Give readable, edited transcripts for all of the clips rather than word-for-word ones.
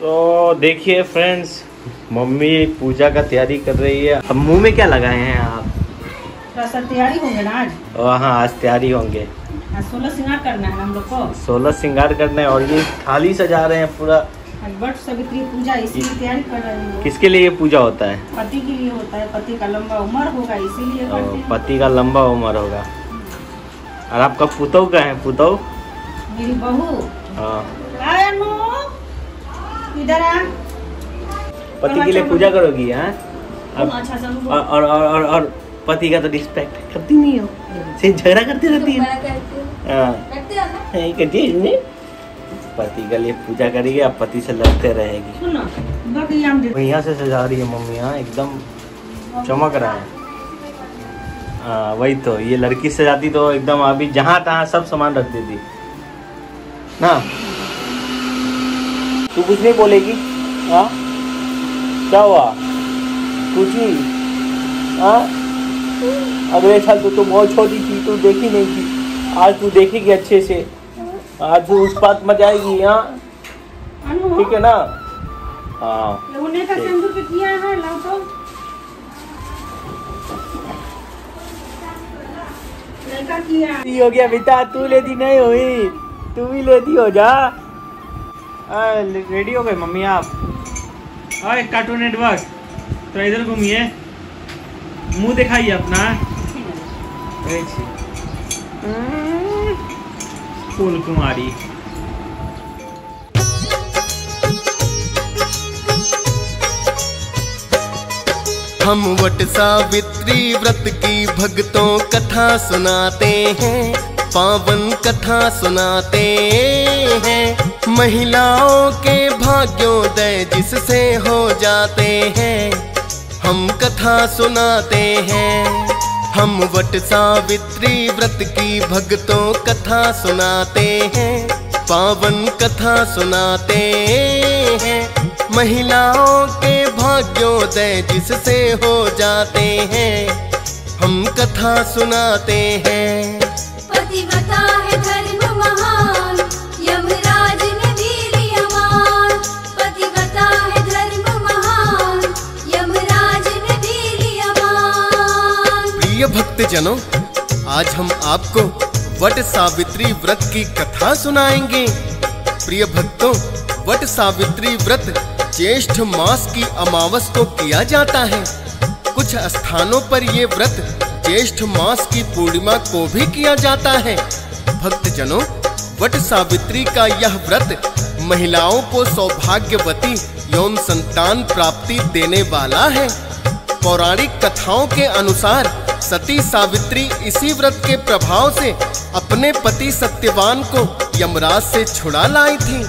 तो देखिए friends, mummy पूजा का तैयारी कर रही है। अब मुंह में क्या लगाए हैं आप? थोड़ा सा तैयारी होंगे ना आज। हाँ, आज तैयारी होंगे। 16 श्रृंगार करना है हम लोग को। 16 श्रृंगार करना है और ये थाली सजा रहे हैं पूरा। वट सावित्री पूजा इसीलिए तैयारी कर रहे हैं। किसके लिए ये पूजा होता है? पति के लिए होता है। पति का लंबा उम्र होगा इसीलिए करते हैं। पति का लंबा उम्र होगा। और आपका पुतौ का है? पुतौ मेरी बहू। हाँ, इधर आ। पति के लिए पूजा करोगी? हाँ, अच्छा चलो। और पति का तो रिस्पेक्ट करती नहीं हो, से झगड़ा करती रहती है। पति के लिए पूजा करेगी, अब पति से लड़ते रहेगी। यहाँ से सजा रही है मम्मी। हाँ, एकदम चमक रहा है। हाँ, वही तो, ये लड़की सजाती तो एकदम अभी जहाँ तहाँ सब सामान रख देती ना। तू कुछ नहीं बोलेगी? हाँ, क्या हुआ? कुछ नहीं। हाँ, अगले साल तो तू बहुत छोटी थी, तू देखी नहीं थी। आज तू देखेगी अच्छे से। आज तू उस बात मजा आएगी। हाँ, ठीक है ना? हाँ, किया है। हो गया बेटा, तू लेती नहीं हुई, तू भी लेती हो जा। रेडी हो गए मम्मी आप? कार्टून नेटवर्क तो इधर घूमिए, मुंह दिखाइए अपना। फूल कुमारी। हम वट सावित्री व्रत की भक्तों कथा सुनाते हैं, पावन कथा सुनाते हैं। महिलाओं के भाग्योदय जिससे हो जाते हैं, हम कथा सुनाते हैं। हम वट सावित्री व्रत की भक्तों कथा सुनाते हैं, पावन कथा सुनाते हैं। महिलाओं के भाग्योदय जिससे हो जाते हैं, हम कथा सुनाते हैं। पतिव्रता है धर्म महान, यमराज ने भी लिया मान। पतिव्रता है धर्म महान, यमराज ने भी लिया मान। प्रिय भक्तजनों, आज हम आपको वट सावित्री व्रत की कथा सुनाएंगे। प्रिय भक्तों, वट सावित्री व्रत ज्येष्ठ मास की अमावस को किया जाता है। कुछ स्थानों पर ये व्रत ज्येष्ठ मास की पूर्णिमा को भी किया जाता है। भक्तजनों, वट सावित्री का यह व्रत महिलाओं को सौभाग्यवती एवं संतान प्राप्ति देने वाला है। पौराणिक कथाओं के अनुसार सती सावित्री इसी व्रत के प्रभाव से अपने पति सत्यवान को यमराज से छुड़ा लाई थी,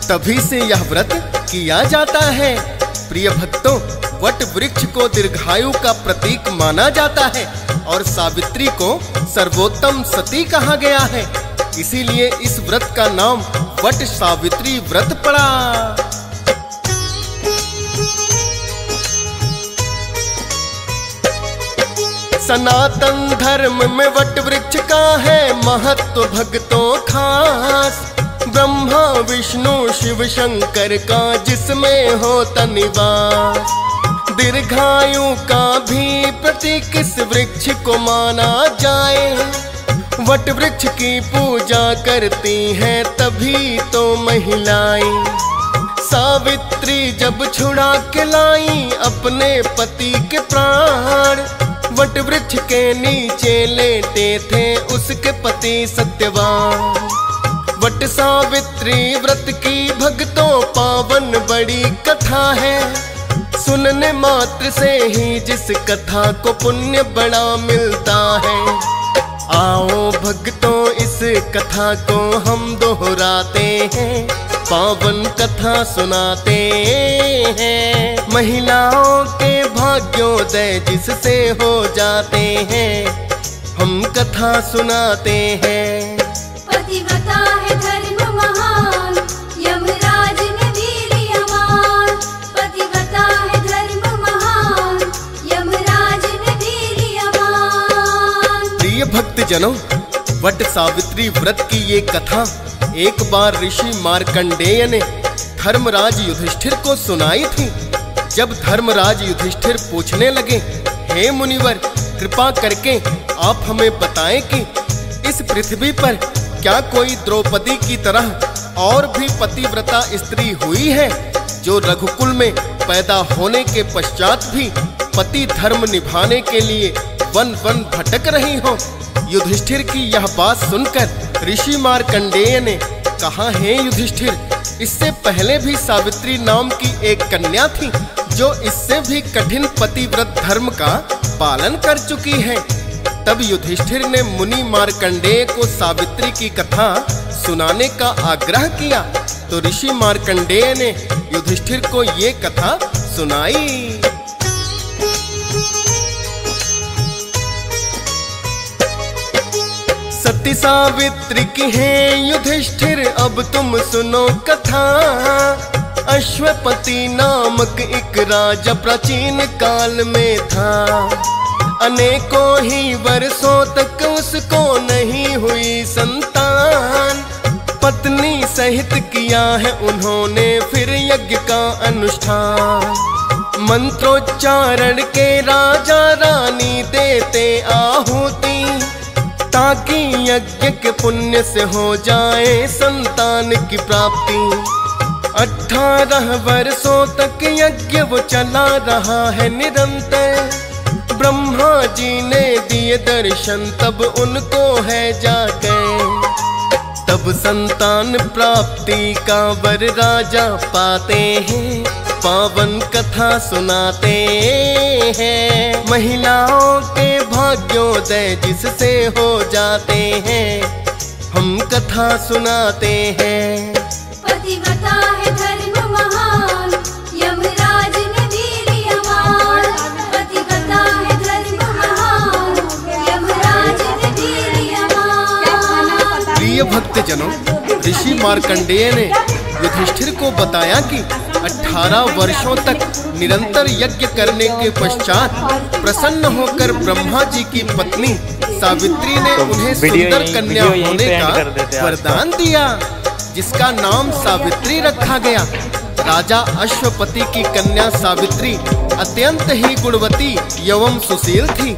तभी से यह व्रत किया जाता है। प्रिय भक्तों, वट वृक्ष को दीर्घायु का प्रतीक माना जाता है और सावित्री को सर्वोत्तम सती कहा गया है। इसीलिए इस व्रत का नाम वट सावित्री व्रत पड़ा। सनातन धर्म में वट वृक्ष का है महत्व भक्तों खास। ब्रह्मा विष्णु शिव शंकर का जिसमें होता निवास। दीर्घायु का भी प्रतीक इस वृक्ष को माना जाए। वट वृक्ष की पूजा करती हैं तभी तो महिलाएं। सावित्री जब छुड़ा के लाई अपने पति के प्राण, वट वृक्ष के नीचे लेटे थे उसके पति सत्यवान। वट सावित्री व्रत की भक्तों पावन बड़ी कथा है। सुनने मात्र से ही जिस कथा को पुण्य बड़ा मिलता है। आओ भक्तों, इस कथा को हम दोहराते हैं, पावन कथा सुनाते हैं। महिलाओं के भाग्योदय जिससे हो जाते हैं, हम कथा सुनाते हैं। पतिव्रता है धर्म महान, यमराज ने भी लिया मान। पतिव्रता है धर्म महान, यमराज ने भी लिया मान। प्रिय भक्तजनों, वट सावित्री व्रत की ये कथा एक बार ऋषि मार्कंडेय ने धर्मराज युधिष्ठिर को सुनाई थी। जब धर्मराज युधिष्ठिर पूछने लगे, हे मुनिवर, कृपा करके आप हमें बताएं कि इस पृथ्वी पर क्या कोई द्रौपदी की तरह और भी पतिव्रता स्त्री हुई है जो रघुकुल में पैदा होने के पश्चात भी पति धर्म निभाने के लिए वन वन भटक रही हो? युधिष्ठिर की यह बात सुनकर ऋषि मार्कंडेय ने कहा, हे युधिष्ठिर, इससे पहले भी सावित्री नाम की एक कन्या थी जो इससे भी कठिन पतिव्रत धर्म का पालन कर चुकी है। तब युधिष्ठिर ने मुनि मार्कंडेय को सावित्री की कथा सुनाने का आग्रह किया तो ऋषि मार्कंडेय ने युधिष्ठिर को ये कथा सुनाई। सती सावित्री की है युधिष्ठिर, अब तुम सुनो कथा। अश्वपति नामक एक राजा प्राचीन काल में था। अनेकों ही वर्षों तक उसको नहीं हुई संतान। पत्नी सहित किया है उन्होंने फिर यज्ञ का अनुष्ठान। मंत्रोच्चारण के राजा रानी देते आहुति ताकि यज्ञ के पुण्य से हो जाए संतान की प्राप्ति। 18 वर्षों तक यज्ञ वो चला रहा है निरंतर। ब्रह्मा जी ने दिए दर्शन तब उनको है जाकर। तब संतान प्राप्ति का वर राजा पाते हैं, पावन कथा सुनाते हैं। महिलाओं के भाग्योदय जिससे हो जाते हैं, हम कथा सुनाते हैं। पतिव्रता है धर्म महान, यमराज ने वीर अमान। पतिव्रता है धर्म महान, यमराज ने वीर अमान। प्रिय भक्तजनों, ऋषि मार्कंडेय ने युधिष्ठिर को बताया कि 18 वर्षों तक निरंतर यज्ञ करने के पश्चात प्रसन्न होकर ब्रह्मा जी की पत्नी सावित्री ने उन्हें सुंदर कन्या होने का वरदान दिया, जिसका नाम सावित्री रखा गया। राजा अश्वपति की कन्या सावित्री अत्यंत ही गुणवती एवं सुशील थी।